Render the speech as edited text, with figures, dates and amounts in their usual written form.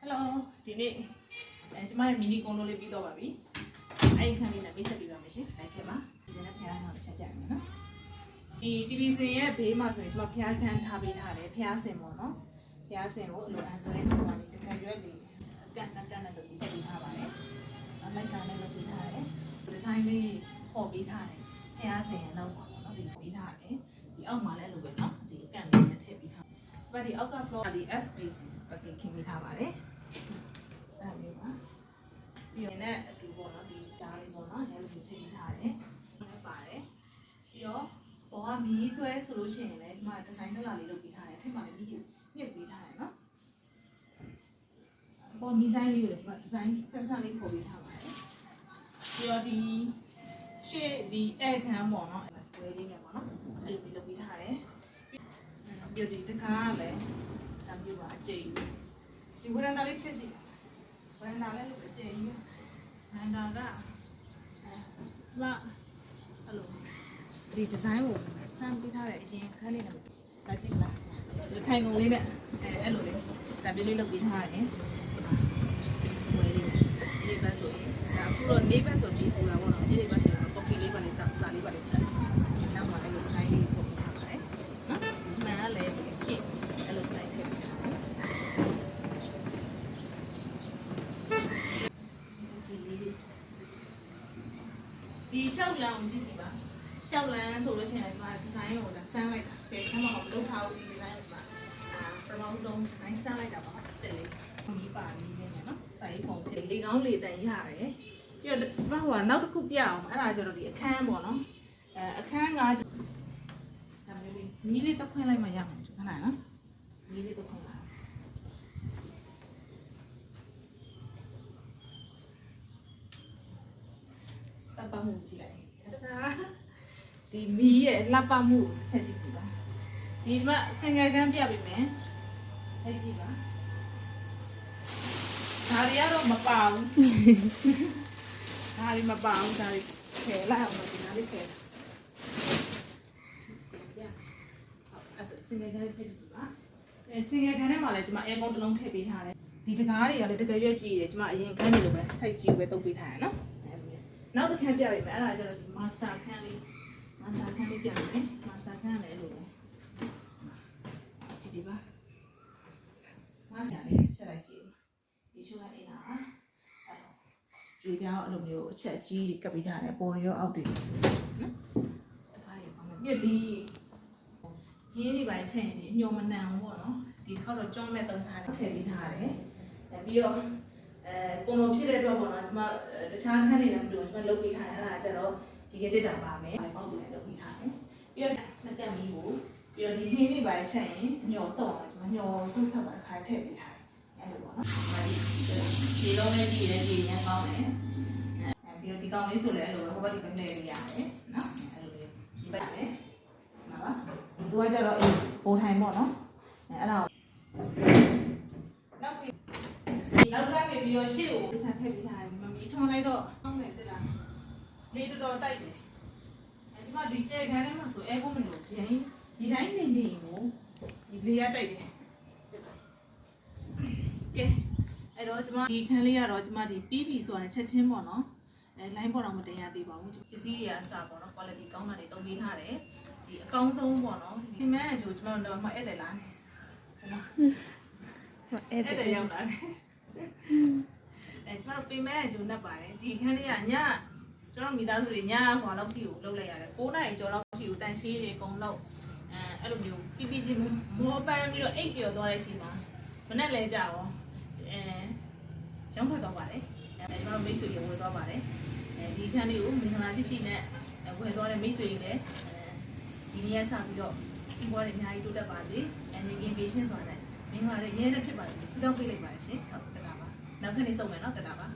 Hello ဒီနေ့ကျမရဲ့ mini condo လေးပြီးတော့ပါပြီအဲ့ဒီခန်းလေးနဲ့မိတ်ဆက်ပေးပါမယ်ရှင်လိုက်ခဲ့ပါဒီစနဲ့ဖျားခန်းတစ်ချက်ပြမယ်နော်ဒီ TV စင်ရဲ့ဘေးမှာဆိုရင်ကျမဖျားခန်းထားပေးထားတယ်ဖျားစင်ပေါ့နော်ဖျားစင်ကိုအလိုအပ်ဆုံးဟိုမှာဒီတခါရွက်လေးအကန့်နဲ့လုပ်ပြီးထည့်ပေးထားပါတယ်လိုက်ကားနဲ့လုပ်ပေးထားတယ်ဒီဇိုင်းလေးပေါ်ပေးထားတယ်ဖျားစင်ရဲ့နောက်ပါပေါ့နော်ဒီပေးထားတယ်ဒီအောက်မှာလည်းလုပ်ပဲနော်ဒီအကန့်လေးနဲ့ထည့်ပေးထားကျမဒီအောက်က floor ဒီ SPC ပကင်ခင်းပေးထားပါတယ်အဲ့ဒီပါပြီးရင်လည်းအတူပေါ့နော်ဒီဓာတ်လေးပေါ့နော်လည်းဒီထိထားတယ်ပါတယ်ပြီးတော့ပေါ်ကမီးဆွဲဆိုလို့ရှိရင်လည်းကျမဒီဇိုင်းတက်လာလေးလုပ်ပေးထားတယ်ထက်မှလည်းမီးညှစ်ပေးထားတယ်နော်ပေါ်မီးဆိုင်လေးကိုကျမဒီဇိုင်းဆက်ဆက်လေးပို့ပေးထားပါတယ်ပြီးတော့ဒီရှေ့ဒီအဲ့ခန်းပေါ့နော်အဲ့ဆွဲလေးနဲ့ပေါ့နော်အဲ့လိုလုပ်ပေးထားတယ်ပြီးတော့ဒီတခါကလည်းဒါမျိုးပါအကျိန်ဒီဝရဏလေးချက်ကြည့်ဝရဏလည်းလို့အကျိန်နန္ဒာကကျမအဲ့လိုဒီဒီဇိုင်းကိုစမ်းပေးထားတဲ့အရင်ခန်းလေးနဲ့လာကြည့်လားဒီထိုင်ကုန်လေးနဲ့အဲ့လိုလေးဒါပြလေးလုပ်ပေးထားတယ်ဒီဘက်ဆိုရင်ဒါအခုတော့နေဘက်ဆိုပြီးပူလာပေါ့နော်ဒီဘက်ဆိုရင်ကော်ဖီလေးပါလေးတောက်စားလေးပါလေးချက်နောက်မှအဲ့လိုဆိုင်လေးပို့ပေးထားပါတယ်နော်ဒီမှန်ကလည်းဖြစ်အဲ့လိုဆိုင်ထည့်ပေးထားတယ်ဒီရှောက်လန်းကြည့်ကြည့်ပါရှောက်လန်းဆိုလို့ရှိရင်ကျွန်မဒီဇိုင်းကိုဆန်းလိုက်တာဘယ်ဆန်းမအောင်လုပ်ထားဘူးဒီဒီဇိုင်းကိုကျွန်မပထမဆုံးဒီဇိုင်းဆန်းလိုက်တာပါတက်လေးဒီပါလေးနဲ့နော်စာရေးပုံထည့်လေကောင်းလေတန်ရတယ်ပြီးတော့ဘာဟိုနောက်တစ်ခုပြအောင်အဲ့ဒါကျတော့ဒီအခန်းပေါ့နော်အခန်းကဒါမျိုးလေးမီးလေးတစ်ခွင်းလိုက်မှရမှာခဏနော်မီးလေးတစ်ခွင်းလာတပ်ပမှုကြည့်လိုက်ဒီမီးရဲ့လက်ပမှုချက်ကြည့်ကြည့်ပါဒီမှာစင်ငယ်ကန်းပြပေးမယ်ဟဲ့ကြည့်ပါဒါရီကတော့မပါဘူးဒါရီမပါဘူးဒါရီဖယ်လိုက်အောင်ဒီနားလေးဖယ်အဲ့စင်ငယ်ကန်းထည့်ကြည့်ပါစင်ငယ်ကန်းထဲမှာလည်းကျွန်မအဲကွန်တစ်လုံးထည့်ပေးထားတယ်ဒီတကားတွေကလည်းတကယ်ရွက်ကြည့်ရတယ်ကျွန်မအရင်ကန်းနေလို့ပဲထိုက်ကြည့်ပဲတုပ်ပေးထားရနော်နောက်တစ်ခန်းပြပေးမယ်အဲ့ဒါကျတော့ဒီ master ခန်းလေးပြပေးမယ် master ခန်းလည်းလို့ပဲကြည့်ကြည့်ပါ master လေးဆက်လိုက်ကြည့်ဒီချိုးလိုက်နေတာကျွေးပြားအဲ့လိုမျိုးအချက်ကြီးကပ်ပေးထားတယ်ပေါ်ရောအောက်တွေနော်အဲ့ဒါတွေပါမယ်ပြဒီရင်းဒီပိုင်းချက်ရင်ဒီအညော်မနံဘူးပေါ့နော်ဒီခေါက်တော့ကြောင်းမဲ့တုံးထားတယ်ထည့်ပေးထားတယ်ပြီးတော့ကိုလိုဖြစ်တဲ့အတွက်ပေါ့နော်ကျွန်မတခြားခန်းတွေလည်းမတူဘူးကျွန်မလုပ်ပေးထားတယ်အဲ့ဒါကျတော့ဒီကတက်တာပါမယ်ပေါက်တယ်လုပ်ပေးထားတယ်ပြီးတော့စက်တက်မီးကိုပြီးတော့ဒီဟင်းလေးပိုင်းချက်ရင်ညော်စုံအောင်ကျွန်မညော်ဆုပ်ဆက်ပါခါထည့်ပေးထားတယ်အဲ့လိုပေါ့နော်ဒီလုံးလေးကြည့်ရင်ဒီရန်ကောင်းတယ်ပြီးတော့ဒီကောင်လေးဆိုလည်းအဲ့လိုဟိုဘက်ဒီပဲနေရရတယ်နော်အဲ့လိုလေးကြည့်ပါမယ်နော်ပါသူကကျတော့အေးပိုထိုင်ပေါ့နော်အဲ့ဒါနောက်ကနေပြီးတော့ရှေ့ကိုဆက်ထည့်ပေးထားတယ်မမီးထွန်းလိုက်တော့အောင်းနေတက်တာလေးတော်တိုက်တယ်အဲဒီမှာဒီအဲခန်းထဲမှာဆိုအဲကုန်းမလို့ဂျင်းဒီတိုင်းနေနေကိုဒီလေးရတိုက်တယ်ကဲအဲ့တော့ကျွန်မဒီခန်းလေးကတော့ကျွန်မဒီပြီးပြီဆိုတာချက်ချင်းပေါ့နော်အဲ line ပေါ်တော့မတင်ရသေးပါဘူးပစ္စည်းတွေအစားပေါ့နော် quality ကောင်းတာတွေတုံးပေးထားတယ်ဒီအကောင်းဆုံးပေါ့နော်ဒီမဲအကျိုးကျွန်တော်တို့မှဧည့်သည်လားဧည့်သည်ရောက်လာတယ်ကျမတို့ပြင်မဲ့ဂျုံနဲ့ပါတယ်ဒီခန်းလေးကညကျွန်တော်မိသားစုတွေညဟွာလောက်ထိကိုလှုပ်လိုက်ရတယ်9 နာရီကျော်လောက်ထိကိုတန်ရှင်းတွေအကုန်လုံးအဲ့လိုမျိုးပြပြချင်းမောပန်းပြီးတော့အိတ်ပျော်သွားတဲ့အချိန်မှာမနဲ့လဲကြရောကျောင်းထွက်သွားပါတယ်ကျွန်တော်မိတ်ဆွေတွေဝယ်သွားပါတယ်ဒီခန်းလေးကိုမင်္ဂလာရှိရှိနဲ့ဝယ်သွားတဲ့မိတ်ဆွေတွေလည်းဒီနေ့ကစပြီးတော့စီးပွားတွေအများကြီးတိုးတက်ပါစေနေကင်းပေးရှင်းဆိုတာနဲ့မင်္ဂလာတွေရဲနဲ့ဖြစ်ပါစေဆုတောင်းပေးလိုက်ပါတယ်ရှင်ဟုတ်ကဲ့ပါနောက်ခဏနေစုံမယ်နော်တတာပါ